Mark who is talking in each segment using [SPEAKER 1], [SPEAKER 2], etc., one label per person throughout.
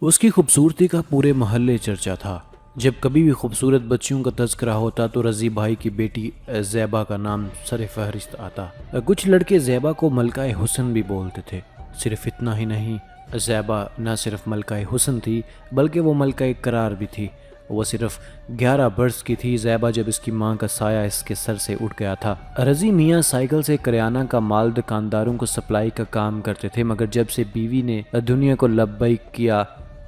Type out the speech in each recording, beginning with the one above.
[SPEAKER 1] उसकी खूबसूरती का पूरे मोहल्ले चर्चा था। जब कभी भी खूबसूरत बच्चियों का तज़किरा होता तो रज़ी भाई की बेटी ज़ैबा का नाम सर फहरिस्त आता। कुछ लड़के ज़ैबा को मलकाए हुस्न भी बोलते थे। सिर्फ इतना ही नहीं, ज़ैबा न सिर्फ मलकाए हुस्न थी बल्कि वो मलकाए करार भी थी। वो सिर्फ 11 बरस की थी ज़ैबा जब इसकी माँ का साया इसके सर से उठ गया था। रज़ी मियाँ साइकिल से करियाना का माल दुकानदारों को सप्लाई का काम करते थे, मगर जब से बीवी ने दुनिया को लब्बैक किया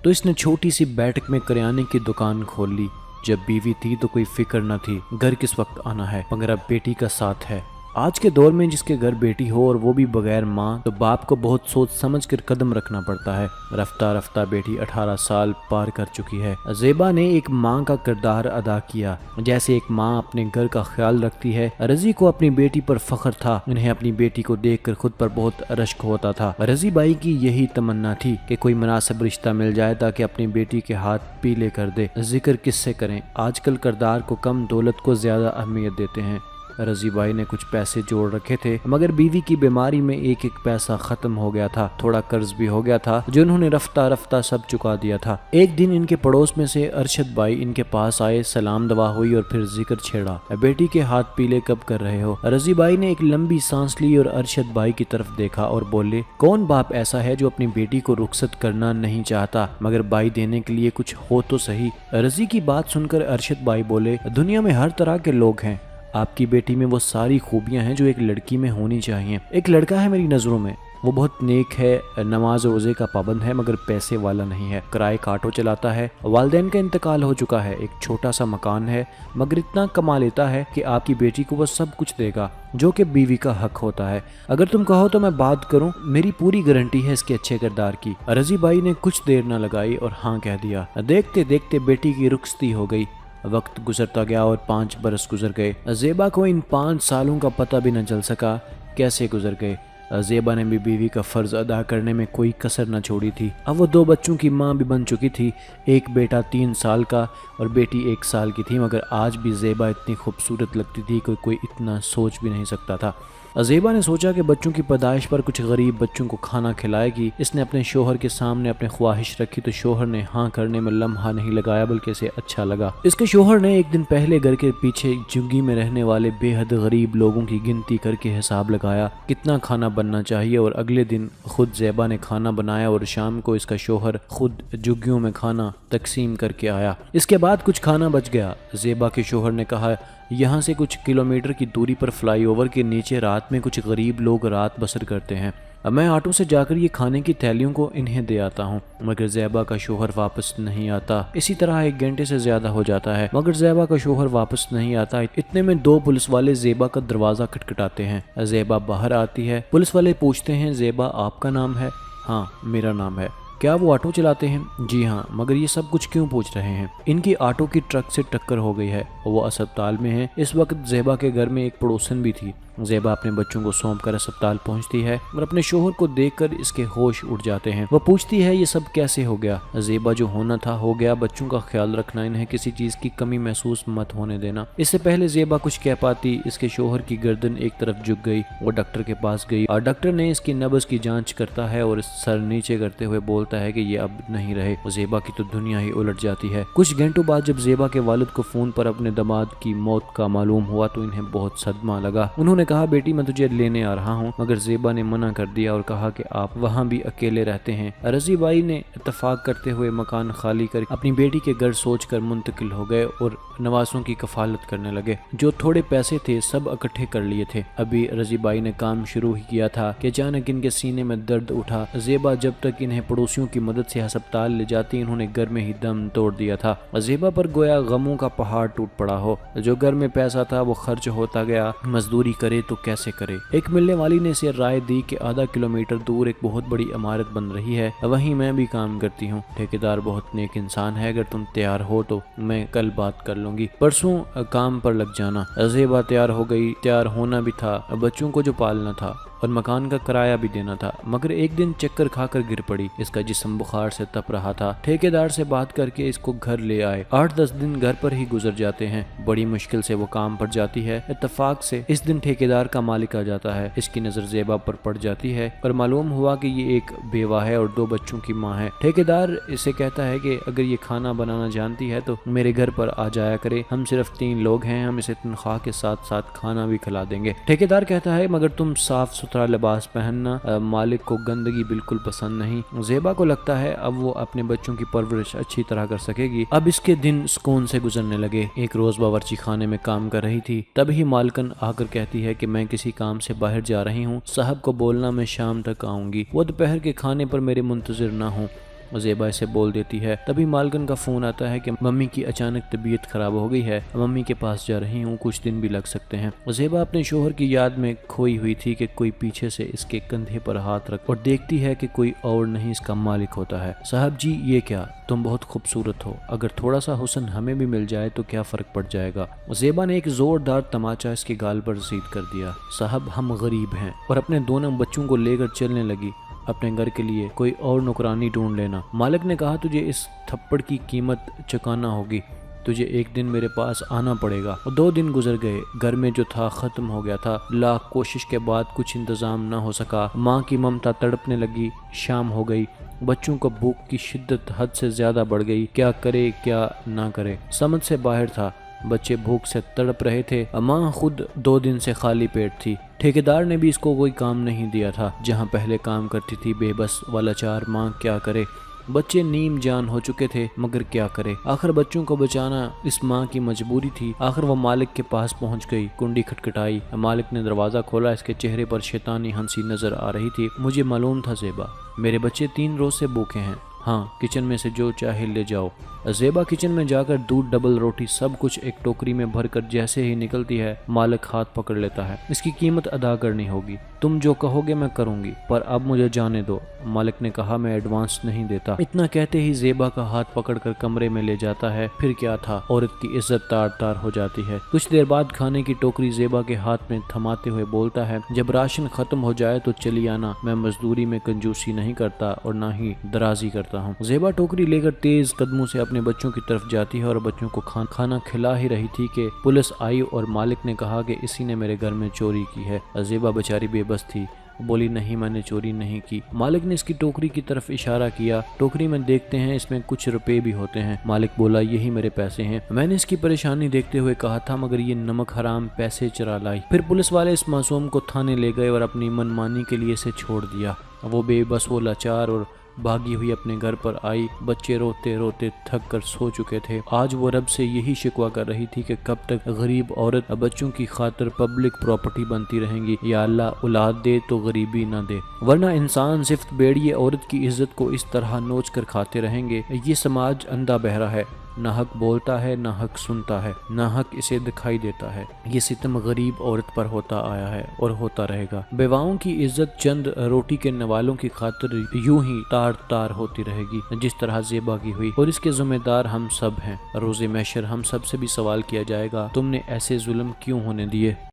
[SPEAKER 1] तो इसने छोटी सी बैठक में करियाने की दुकान खोल ली। जब बीवी थी तो कोई फिक्र न थी घर किस वक्त आना है, मगर अब बेटी का साथ है। आज के दौर में जिसके घर बेटी हो और वो भी बगैर माँ, तो बाप को बहुत सोच समझ कर कदम रखना पड़ता है। रफ्ता रफ्ता बेटी 18 साल पार कर चुकी है। ज़ेबा ने एक माँ का किरदार अदा किया। जैसे एक माँ अपने घर का ख्याल रखती है, रज़ी को अपनी बेटी पर फख्र था। उन्हें अपनी बेटी को देखकर खुद पर बहुत रश्क होता था। रज़ी बाई की यही तमन्ना थी कि कोई मुनासिब रिश्ता मिल जाए ताकि अपनी बेटी के हाथ पीले कर दे। जिक्र किससे करें, आजकल किरदार को कम, दौलत को ज्यादा अहमियत देते हैं। रज़ी भाई ने कुछ पैसे जोड़ रखे थे, मगर बीवी की बीमारी में एक एक पैसा खत्म हो गया था। थोड़ा कर्ज भी हो गया था जो उन्होंने रफ्ता रफ्ता सब चुका दिया था। एक दिन इनके पड़ोस में से अरशद भाई इनके पास आए, सलाम दवा हुई और फिर जिक्र छेड़ा, बेटी के हाथ पीले कब कर रहे हो। रज़ी भाई ने एक लंबी सांस ली और अरशद भाई की तरफ देखा और बोले, कौन बाप ऐसा है जो अपनी बेटी को रुखसत करना नहीं चाहता, मगर भाई देने के लिए कुछ हो तो सही। रज़ी की बात सुनकर अरशद भाई बोले, दुनिया में हर तरह के लोग हैं, आपकी बेटी में वो सारी खूबियां हैं जो एक लड़की में होनी चाहिए। एक लड़का है मेरी नज़रों में, वो बहुत नेक है, नमाज रोज़े का पाबंद है, मगर पैसे वाला नहीं है। किराए का ऑटो चलाता है, वालिदैन का इंतकाल हो चुका है, एक छोटा सा मकान है, मगर इतना कमा लेता है कि आपकी बेटी को वो सब कुछ देगा जो कि बीवी का हक होता है। अगर तुम कहो तो मैं बात करूं, मेरी पूरी गारंटी है इसके अच्छे किरदार की। रज़ी भाई ने कुछ देर न लगाई और हाँ कह दिया। देखते देखते बेटी की रुखसती हो गई। वक्त गुजरता गया और 5 बरस गुजर गए। ज़ेबा को इन 5 सालों का पता भी न चल सका कैसे गुजर गए। ज़ेबा ने भी बीवी का फ़र्ज़ अदा करने में कोई कसर न छोड़ी थी। अब वो 2 बच्चों की माँ भी बन चुकी थी। एक बेटा 3 साल का और बेटी 1 साल की थी, मगर आज भी ज़ेबा इतनी खूबसूरत लगती थी कि कोई इतना सोच भी नहीं सकता था। ज़ेबा ने सोचा कि बच्चों की पैदाइश पर कुछ गरीब बच्चों को खाना खिलाएगी। इसने अपने शोहर के सामने अपनी ख्वाहिश रखी तो शोहर ने हाँ करने में लम्हा नहीं लगाया, बल्कि इसे अच्छा लगा। इसके शोहर ने एक दिन पहले घर के पीछे झुग्गी में रहने वाले बेहद गरीब लोगों की गिनती करके हिसाब लगाया कितना खाना बनना चाहिए, और अगले दिन खुद ज़ेबा ने खाना बनाया और शाम को इसका शोहर खुद झुग्गियों में खाना तकसीम करके आया। इसके बाद कुछ खाना बच गया। ज़ेबा के शोहर ने कहा, यहाँ से कुछ किलोमीटर की दूरी पर फ्लाईओवर के नीचे रात में कुछ गरीब लोग रात बसर करते हैं, मैं ऑटो से जाकर ये खाने की थैलियों को इन्हें दे आता हूँ। मगर ज़ेबा का शोहर वापस नहीं आता। इसी तरह 1 घंटे से ज्यादा हो जाता है, मगर ज़ेबा का शोहर वापस नहीं आता। इतने में 2 पुलिस वाले ज़ेबा का दरवाजा खटखटाते हैं। ज़ेबा बाहर आती है। पुलिस वाले पूछते हैं, ज़ेबा आपका नाम है? हाँ मेरा नाम है। क्या वो ऑटो चलाते हैं? जी हाँ। मगर ये सब कुछ क्यों पूछ रहे हैं? इनकी ऑटो की ट्रक से टक्कर हो गई है, वो अस्पताल में है। इस वक्त ज़ेबा के घर में एक पड़ोसन भी थी। ज़ेबा अपने बच्चों को सौंपकर अस्पताल पहुंचती है और अपने शोहर को देखकर इसके होश उड़ जाते हैं। वो पूछती है, ये सब कैसे हो गया? ज़ेबा, जो होना था हो गया, बच्चों का ख्याल रखना, इन्हें किसी चीज़ की कमी महसूस मत होने देना। इससे पहले ज़ेबा कुछ कह पाती, इसके शोहर की गर्दन एक तरफ झुक गई। वो डॉक्टर के पास गई और डॉक्टर ने इसकी नब्ज़ की जाँच करता है और सर नीचे करते हुए बोलता है कि ये अब नहीं रहे। ज़ेबा की तो दुनिया ही उलट जाती है। कुछ घंटों बाद जब ज़ेबा के वालिद को फ़ोन पर अपने दामाद की मौत का मालूम हुआ तो इन्हें बहुत सदमा लगा। उन्होंने कहा, बेटी मैं तुझे लेने आ रहा हूँ, मगर ज़ेबा ने मना कर दिया और कहा कि आप वहाँ भी अकेले रहते हैं। रज़ी बाई ने इत्तफाक करते हुए मकान खाली कर अपनी बेटी के घर सोचकर मुंतकिल हो गए और नवासों की कफालत करने लगे। जो थोड़े पैसे थे सब इकट्ठे कर लिए थे। अभी रज़ी बाई ने काम शुरू ही किया था कि अचानक इनके सीने में दर्द उठा। ज़ेबा जब तक इन्हें पड़ोसियों की मदद से अस्पताल ले जाती, इन्होंने घर में ही दम तोड़ दिया था। ज़ेबा पर गोया गमों का पहाड़ टूट पड़ा हो। जो घर में पैसा था वो खर्च होता गया। मजदूरी करे तो कैसे करे। एक मिलने वाली ने इसे राय दी कि आधा किलोमीटर दूर एक बहुत बड़ी इमारत बन रही है, वहीं मैं भी काम करती हूँ। ठेकेदार बहुत नेक इंसान है, अगर तुम तैयार हो तो मैं कल बात कर लूंगी, परसों काम पर लग जाना। ज़ेबा तैयार हो गई। तैयार होना भी था, बच्चों को जो पालना था। और मकान का किराया भी देना था, मगर एक दिन चक्कर खाकर गिर पड़ी। इसका जिस्म बुखार से तप रहा था। ठेकेदार से बात करके इसको घर ले आए। 8-10 दिन घर पर ही गुजर जाते हैं। बड़ी मुश्किल से वो काम पर जाती है। इत्तेफाक से इस दिन ठेकेदार का मालिक आ जाता है। इसकी नजर ज़ेबा पर पड़ जाती है और मालूम हुआ कि ये एक बेवा है और 2 बच्चों की माँ है। ठेकेदार इसे कहता है कि अगर ये खाना बनाना जानती है तो मेरे घर पर आ जाया करे, हम सिर्फ 3 लोग हैं, हम इसे तनख्वाह के साथ साथ खाना भी खिला देंगे। ठेकेदार कहता है मगर तुम साफ सुथरा लिबास पहनना, मालिक को गंदगी बिल्कुल पसंद नहीं। ज़ेबा को लगता है अब वो अपने बच्चों की परवरिश अच्छी तरह कर सकेगी। अब इसके दिन सुकून से गुजरने लगे। एक रोज बावर्ची खाने में काम कर रही थी, तभी मालकन आकर कहती है कि मैं किसी काम से बाहर जा रही हूँ, साहब को बोलना मैं शाम तक आऊंगी, वो दोपहर के खाने पर मेरे मुंतजिर ना हो। ज़ेबा इसे बोल देती है। तभी मालकन का फ़ोन आता है कि मम्मी की अचानक तबीयत ख़राब हो गई है, मम्मी के पास जा रही हूँ, कुछ दिन भी लग सकते हैं। ज़ेबा अपने शोहर की याद में खोई हुई थी कि कोई पीछे से इसके कंधे पर हाथ रख और देखती है कि कोई और नहीं इसका मालिक होता है। साहब जी ये क्या, तुम बहुत खूबसूरत हो, अगर थोड़ा सा हुस्न हमें भी मिल जाए तो क्या फ़र्क पड़ जाएगा। ज़ेबा ने एक ज़ोरदार तमाचा इसके गाल पर रसीद कर दिया। साहब हम गरीब हैं, और अपने दोनों बच्चों को लेकर चलने लगी। अपने घर के लिए कोई और नौकरानी ढूंढ लेना। मालिक ने कहा तुझे इस थप्पड़ की कीमत चुकाना होगी, तुझे एक दिन मेरे पास आना पड़ेगा। और 2 दिन गुजर गए। घर में जो था खत्म हो गया था। लाख कोशिश के बाद कुछ इंतजाम ना हो सका। माँ की ममता तड़पने लगी। शाम हो गई। बच्चों को भूख की शिद्दत हद से ज्यादा बढ़ गई। क्या करे क्या ना करे, समझ से बाहर था। बच्चे भूख से तड़प रहे थे। माँ खुद 2 दिन से खाली पेट थी। ठेकेदार ने भी इसको कोई काम नहीं दिया था। जहाँ पहले काम करती थी बेबस वालाचार माँ क्या करे। बच्चे नीम जान हो चुके थे, मगर क्या करे। आखिर बच्चों को बचाना इस माँ की मजबूरी थी। आखिर वो मालिक के पास पहुँच गई। कुंडी खटखटाई। मालिक ने दरवाज़ा खोला। इसके चेहरे पर शैतानी हंसी नजर आ रही थी। मुझे मालूम था ज़ेबा, मेरे बच्चे 3 रोज से भूखे हैं। हाँ, किचन में से जो चाहे ले जाओ। ज़ेबा किचन में जाकर दूध, डबल रोटी, सब कुछ एक टोकरी में भरकर जैसे ही निकलती है, मालिक हाथ पकड़ लेता है। इसकी कीमत अदा करनी होगी, तुम जो कहोगे मैं करूंगी, पर अब मुझे जाने दो। मालिक ने कहा मैं एडवांस नहीं देता। इतना कहते ही ज़ेबा का हाथ पकड़कर कमरे में ले जाता है। फिर क्या था, औरत की इज्जत तार तार हो जाती है। कुछ देर बाद खाने की टोकरी ज़ेबा के हाथ में थमाते हुए बोलता है जब राशन खत्म हो जाए तो चली आना, मैं मजदूरी में कंजूसी नहीं करता और ना ही दराजी करता हूँ। ज़ेबा टोकरी लेकर तेज कदमों से अपने बच्चों की तरफ जाती है और बच्चों को खाना खिला ही रही थी कि पुलिस आई और मालिक ने कहा कि इसी ने मेरे घर में चोरी की है। ज़ेबा बेचारी बेबस थी, बोली नहीं मैंने चोरी नहीं की। मालिक ने इसकी टोकरी की तरफ इशारा किया। टोकरी में देखते हैं इसमें कुछ रुपए भी होते हैं। मालिक बोला यही मेरे पैसे हैं। मैंने इसकी परेशानी देखते हुए कहा था मगर ये नमक हराम पैसे चुरा लाई। फिर पुलिस वाले इस मासूम को थाने ले गए और अपनी मनमानी के लिए इसे छोड़ दिया। वो बेबस, वो लाचार और भागी हुई अपने घर पर आई। बच्चे रोते रोते थक कर सो चुके थे। आज वो रब से यही शिकवा कर रही थी कि कब तक गरीब औरत बच्चों की खातिर पब्लिक प्रॉपर्टी बनती रहेंगी। या अल्लाह औलाद दे तो गरीबी ना दे, वरना इंसान सिर्फ बेड़िए औरत की इज्जत को इस तरह नोच कर खाते रहेंगे। ये समाज अंधा बहरा है, ना हक बोलता है ना हक सुनता है, ना हक इसे दिखाई देता है। ये सितम गरीब औरत पर होता आया है और होता रहेगा। बेवाओं की इज्जत चंद रोटी के नवालों की खातिर यूं ही तार तार होती रहेगी जिस तरह ज़ेबा की हुई, और इसके जिम्मेदार हम सब हैं। रोज़े महशर हम सब से भी सवाल किया जाएगा तुमने ऐसे जुल्म क्यों होने दिए।